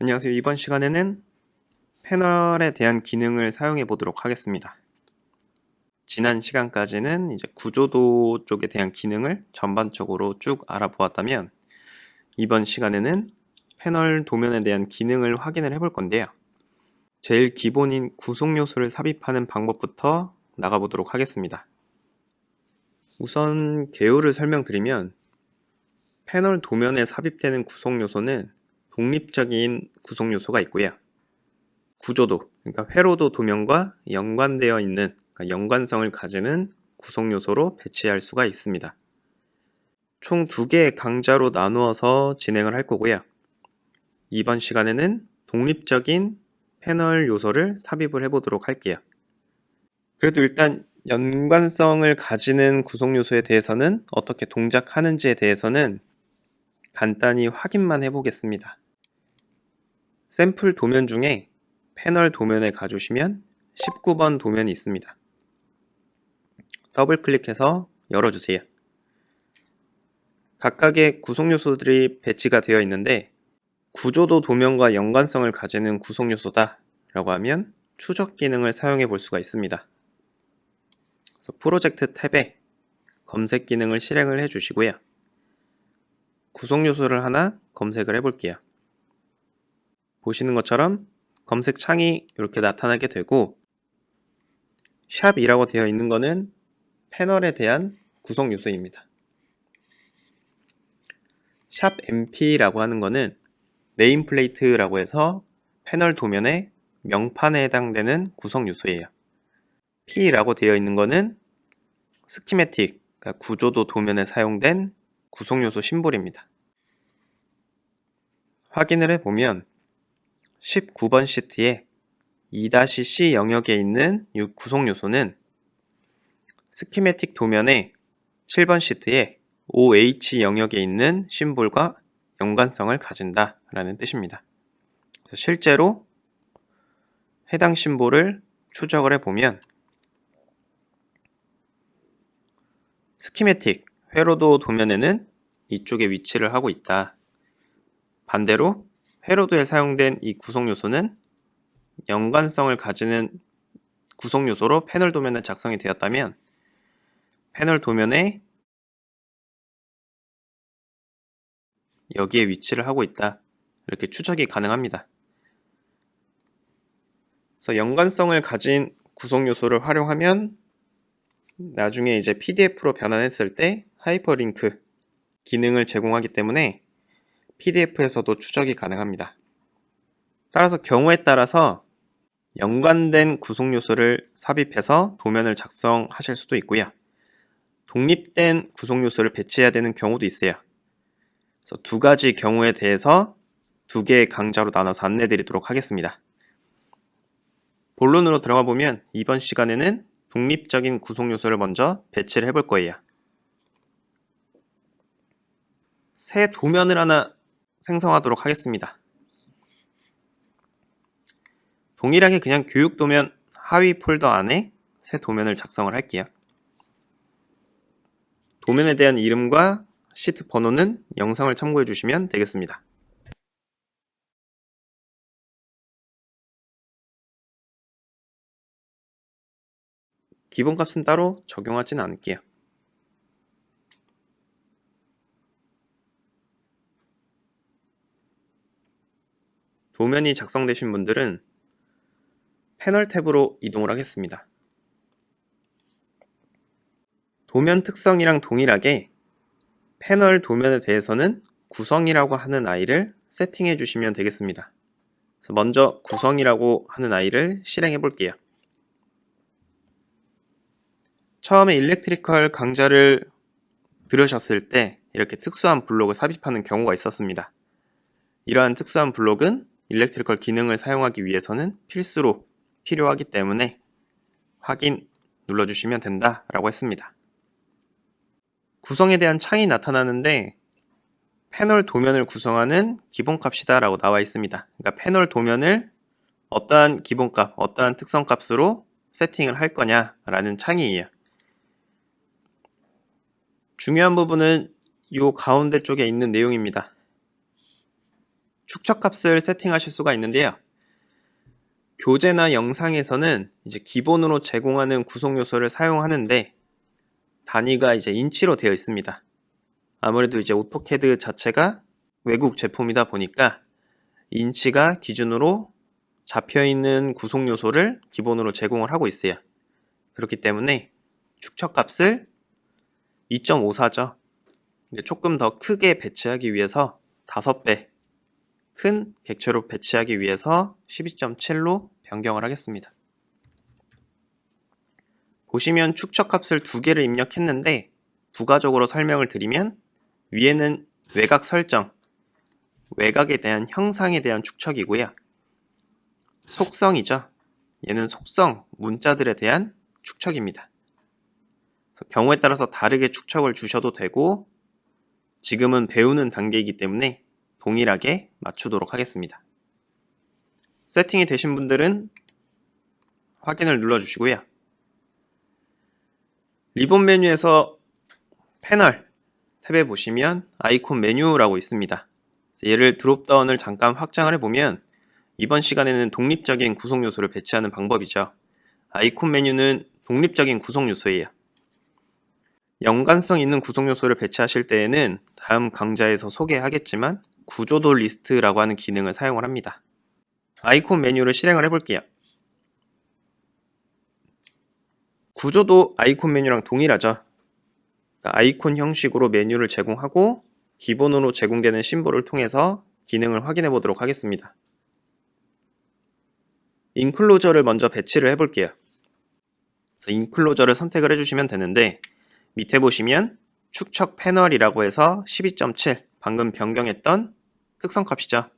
안녕하세요. 이번 시간에는 패널에 대한 기능을 사용해 보도록 하겠습니다. 지난 시간까지는 이제 구조도 쪽에 대한 기능을 전반적으로 쭉 알아보았다면 이번 시간에는 패널 도면에 대한 기능을 확인을 해볼 건데요. 제일 기본인 구성 요소를 삽입하는 방법부터 나가보도록 하겠습니다. 우선 개요를 설명드리면 패널 도면에 삽입되는 구성 요소는 독립적인 구성 요소가 있고요. 구조도, 그러니까 회로도 도면과 연관되어 있는, 그러니까 연관성을 가지는 구성 요소로 배치할 수가 있습니다. 총 2개의 강좌로 나누어서 진행을 할 거고요. 이번 시간에는 독립적인 패널 요소를 삽입을 해보도록 할게요. 그래도 일단 연관성을 가지는 구성 요소에 대해서는 어떻게 동작하는지에 대해서는 간단히 확인만 해보겠습니다. 샘플 도면 중에 패널 도면에 가주시면 19번 도면이 있습니다. 더블 클릭해서 열어주세요. 각각의 구성 요소들이 배치가 되어 있는데 구조도 도면과 연관성을 가지는 구성 요소다 라고 하면 추적 기능을 사용해 볼 수가 있습니다. 그래서 프로젝트 탭에 검색 기능을 실행을 해 주시고요. 구성 요소를 하나 검색을 해 볼게요. 보시는 것처럼 검색 창이 이렇게 나타나게 되고 샵이라고 되어 있는 것은 패널에 대한 구성 요소입니다. 샵 MP라고 하는 것은 네임플레이트라고 해서 패널 도면의 명판에 해당되는 구성 요소예요. P라고 되어 있는 것은 스키매틱, 그러니까 구조도 도면에 사용된 구성 요소 심볼입니다. 확인을 해보면 19번 시트에 2-C 영역에 있는 이 구성 요소는 스키매틱 도면의 7번 시트에 OH 영역에 있는 심볼과 연관성을 가진다 라는 뜻입니다. 그래서 실제로 해당 심볼을 추적을 해보면 스키매틱 회로도 도면에는 이쪽에 위치를 하고 있다. 반대로 회로도에 사용된 이 구성 요소는 연관성을 가지는 구성 요소로 패널 도면에 작성이 되었다면 패널 도면에 여기에 위치를 하고 있다. 이렇게 추적이 가능합니다. 그래서 연관성을 가진 구성 요소를 활용하면 나중에 이제 PDF로 변환했을 때 하이퍼링크 기능을 제공하기 때문에 PDF에서도 추적이 가능합니다. 따라서 경우에 따라서 연관된 구성 요소를 삽입해서 도면을 작성하실 수도 있고요. 독립된 구성 요소를 배치해야 되는 경우도 있어요. 그래서 2가지 경우에 대해서 2개의 강좌로 나눠서 안내드리도록 하겠습니다. 본론으로 들어가 보면 이번 시간에는 독립적인 구성 요소를 먼저 배치를 해볼 거예요. 새 도면을 하나 생성하도록 하겠습니다. 동일하게 그냥 교육 도면 하위 폴더 안에 새 도면을 작성을 할게요. 도면에 대한 이름과 시트 번호는 영상을 참고해 주시면 되겠습니다. 기본값은 따로 적용하지는 않을게요. 도면이 작성되신 분들은 패널 탭으로 이동을 하겠습니다. 도면 특성이랑 동일하게 패널 도면에 대해서는 구성이라고 하는 아이를 세팅해 주시면 되겠습니다. 그래서 먼저 구성이라고 하는 아이를 실행해 볼게요. 처음에 일렉트리컬 강좌를 들으셨을 때 이렇게 특수한 블록을 삽입하는 경우가 있었습니다. 이러한 특수한 블록은 일렉트리컬 기능을 사용하기 위해서는 필수로 필요하기 때문에 확인 눌러주시면 된다라고 했습니다. 구성에 대한 창이 나타나는데 패널 도면을 구성하는 기본값이다 라고 나와 있습니다. 그러니까 패널 도면을 어떠한 기본값, 어떠한 특성값으로 세팅을 할 거냐라는 창이에요. 중요한 부분은 이 가운데 쪽에 있는 내용입니다. 축척값을 세팅하실 수가 있는데요. 교재나 영상에서는 이제 기본으로 제공하는 구성 요소를 사용하는데 단위가 이제 인치로 되어 있습니다. 아무래도 이제 오토캐드 자체가 외국 제품이다 보니까 인치가 기준으로 잡혀있는 구성 요소를 기본으로 제공을 하고 있어요. 그렇기 때문에 축척값을 2.54죠. 조금 더 크게 배치하기 위해서 5배 큰 객체로 배치하기 위해서 12.7로 변경을 하겠습니다. 보시면 축척값을 2개를 입력했는데 부가적으로 설명을 드리면 위에는 외곽 설정, 외곽에 대한 형상에 대한 축척이고요. 속성이죠. 얘는 속성, 문자들에 대한 축척입니다. 경우에 따라서 다르게 축척을 주셔도 되고 지금은 배우는 단계이기 때문에 동일하게 맞추도록 하겠습니다. 세팅이 되신 분들은 확인을 눌러주시고요. 리본 메뉴에서 패널 탭에 보시면 아이콘 메뉴라고 있습니다. 얘를 드롭다운을 잠깐 확장을 해보면 이번 시간에는 독립적인 구성 요소를 배치하는 방법이죠. 아이콘 메뉴는 독립적인 구성 요소예요. 연관성 있는 구성 요소를 배치하실 때에는 다음 강좌에서 소개하겠지만 구조도 리스트라고 하는 기능을 사용을 합니다. 아이콘 메뉴를 실행을 해볼게요. 구조도 아이콘 메뉴랑 동일하죠. 아이콘 형식으로 메뉴를 제공하고 기본으로 제공되는 심볼을 통해서 기능을 확인해 보도록 하겠습니다. 인클로저를 먼저 배치를 해볼게요. 인클로저를 선택을 해주시면 되는데 밑에 보시면 축척 패널이라고 해서 12.7 방금 변경했던 특성값이죠.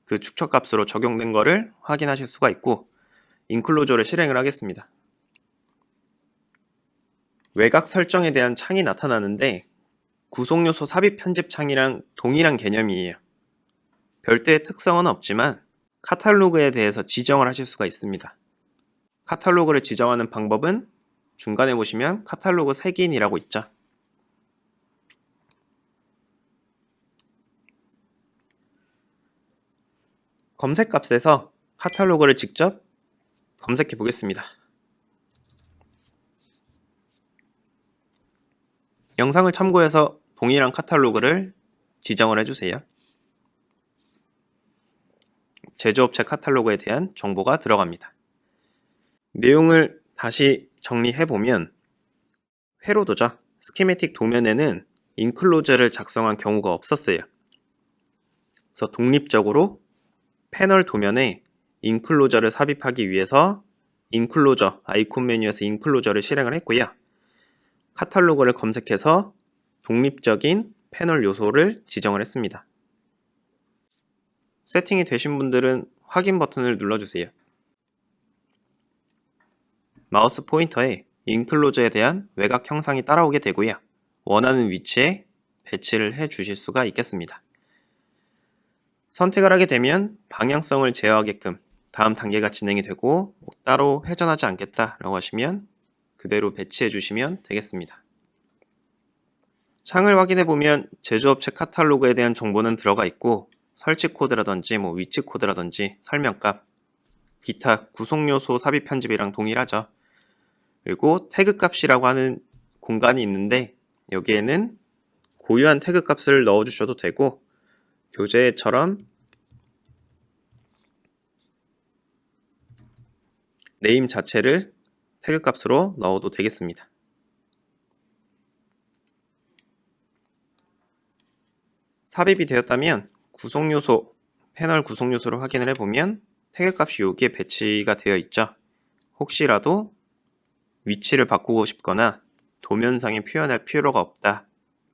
그 축척값으로 적용된 거를 확인하실 수가 있고 인클로저를 실행을 하겠습니다. 외곽 설정에 대한 창이 나타나는데 구성요소 삽입 편집 창이랑 동일한 개념이에요. 별도의 특성은 없지만 카탈로그에 대해서 지정을 하실 수가 있습니다. 카탈로그를 지정하는 방법은 중간에 보시면 카탈로그 색인이라고 있죠. 검색값에서 카탈로그를 직접 검색해 보겠습니다. 영상을 참고해서 동일한 카탈로그를 지정을 해주세요. 제조업체 카탈로그에 대한 정보가 들어갑니다. 내용을 다시 정리해보면 회로도죠. 스키매틱 도면에는 인클로저를 작성한 경우가 없었어요. 그래서 독립적으로 패널 도면에 인클로저를 삽입하기 위해서 인클로저, 아이콘 메뉴에서 인클로저를 실행을 했고요. 카탈로그를 검색해서 독립적인 패널 요소를 지정을 했습니다. 세팅이 되신 분들은 확인 버튼을 눌러주세요. 마우스 포인터에 인클로저에 대한 외곽 형상이 따라오게 되고요. 원하는 위치에 배치를 해 주실 수가 있겠습니다. 선택을 하게 되면 방향성을 제어하게끔 다음 단계가 진행이 되고 따로 회전하지 않겠다라고 하시면 그대로 배치해 주시면 되겠습니다. 창을 확인해 보면 제조업체 카탈로그에 대한 정보는 들어가 있고 설치 코드라든지 위치 코드라든지 설명값, 기타 구성 요소 삽입 편집이랑 동일하죠. 그리고 태그 값이라고 하는 공간이 있는데 여기에는 고유한 태그 값을 넣어 주셔도 되고 교재처럼 네임 자체를 태그 값으로 넣어도 되겠습니다. 삽입이 되었다면 구성요소, 패널 구성요소를 확인을 해보면 태그 값이 여기에 배치가 되어 있죠. 혹시라도 위치를 바꾸고 싶거나 도면상에 표현할 필요가 없다.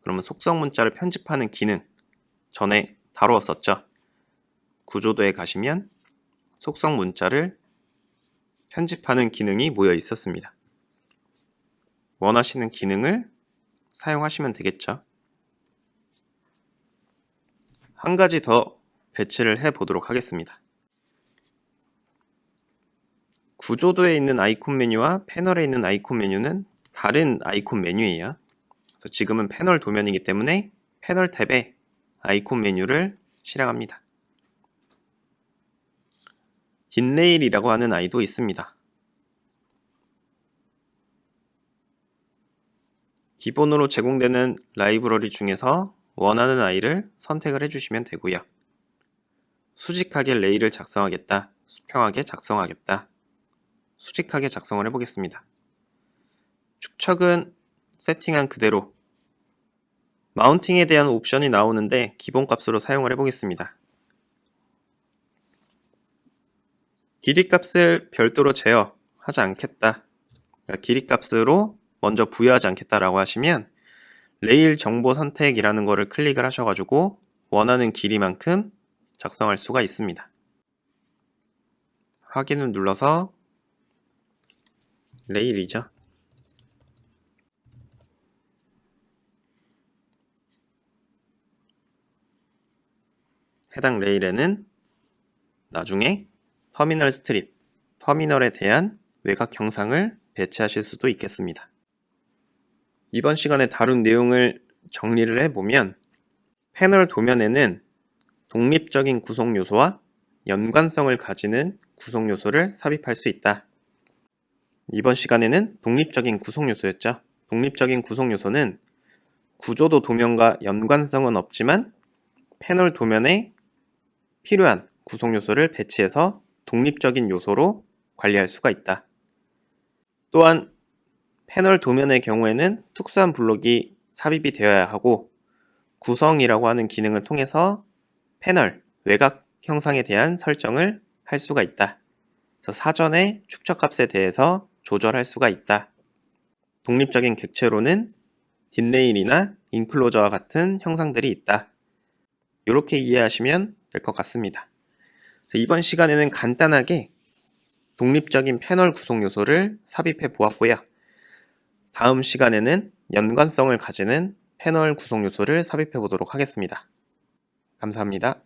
그러면 속성 문자를 편집하는 기능 전에 다루었었죠. 구조도에 가시면 속성 문자를 편집하는 기능이 모여 있었습니다. 원하시는 기능을 사용하시면 되겠죠. 한 가지 더 배치를 해 보도록 하겠습니다. 구조도에 있는 아이콘 메뉴와 패널에 있는 아이콘 메뉴는 다른 아이콘 메뉴예요. 그래서 지금은 패널 도면이기 때문에 패널 탭에 아이콘 메뉴를 실행합니다. 딘레일이라고 하는 아이도 있습니다. 기본으로 제공되는 라이브러리 중에서 원하는 아이를 선택을 해주시면 되고요. 수직하게 레일을 작성하겠다, 수평하게 작성하겠다. 수직하게 작성을 해보겠습니다. 축척은 세팅한 그대로 마운팅에 대한 옵션이 나오는데 기본값으로 사용을 해보겠습니다. 길이값을 별도로 제어하지 않겠다. 길이값으로 먼저 부여하지 않겠다라고 하시면 레일 정보 선택이라는 거를 클릭을 하셔가지고 원하는 길이만큼 작성할 수가 있습니다. 확인을 눌러서 레일이죠. 해당 레일에는 나중에 터미널 스트립, 터미널에 대한 외곽 형상을 배치하실 수도 있겠습니다. 이번 시간에 다룬 내용을 정리를 해보면 패널 도면에는 독립적인 구성 요소와 연관성을 가지는 구성 요소를 삽입할 수 있다. 이번 시간에는 독립적인 구성 요소였죠. 독립적인 구성 요소는 구조도 도면과 연관성은 없지만 패널 도면에 필요한 구성 요소를 배치해서 독립적인 요소로 관리할 수가 있다. 또한 패널 도면의 경우에는 특수한 블록이 삽입이 되어야 하고 구성이라고 하는 기능을 통해서 패널, 외곽 형상에 대한 설정을 할 수가 있다. 그래서 사전에 축척값에 대해서 조절할 수가 있다. 독립적인 객체로는 딘레일이나 인클로저와 같은 형상들이 있다. 이렇게 이해하시면 될 것 같습니다. 이번 시간에는 간단하게 독립적인 패널 구성 요소를 삽입해 보았고요. 다음 시간에는 연관성을 가지는 패널 구성 요소를 삽입해 보도록 하겠습니다. 감사합니다.